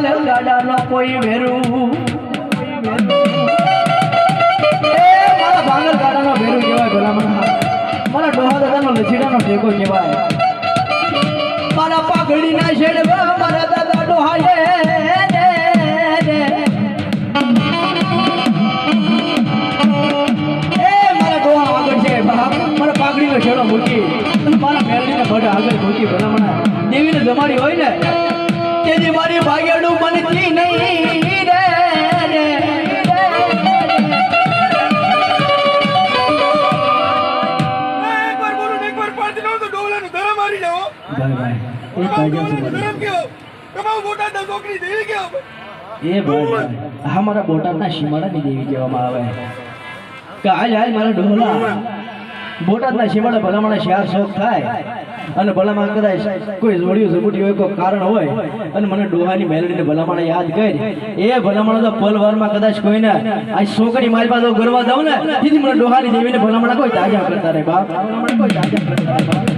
ભાંગલ ગાડાનો કોઈ વેરું મારા ભાંગલ ગાડાનો વેરું કહેવાય ભલામણ મારા ડોહા દાદાનો લચીડાનો ટેકો કહેવાય મારા પાઘડીના શેડવા મારા દાદા ડોહાએ મારા પાઘડીનો છેડો મૂકી મારા મેળવીને ભડ આગળ મૂકી ભલામણા દેવીને જમાડી હોય ને તેથી મારી ભાગ્યાડું બનતી નહીં રે એકવાર બોલું એકવાર પાડતી રહો તો ડોલાનું ધરા મારી જાઓ ધરમ કેવો કમાવ બોટાદના છોકરી દેવી કેવો એ ભાઈ હા મારા બોટાદના શિમાળાની દેવી કહેવામાં આવે કે આજ મારા ડોલા બોટાદના શિમાળા ભલામણા શહેર શોખ થાય અને ભલામણ કદાચ કોઈ જોડિયું ઝબુટી હોય કોઈ કારણ હોય અને મને ડોહાની મેલડીને ભલામણ યાદ કરી એ ભલામણ તો પલવારમાં કદાચ કોઈને આ છોકરી મારી પાસે ગરવા દઉં ને તેથી મને ડોહાની દેવીને ભલામણ કોઈ તાજા કરતા રે બાપ કોઈ તાજા કરતા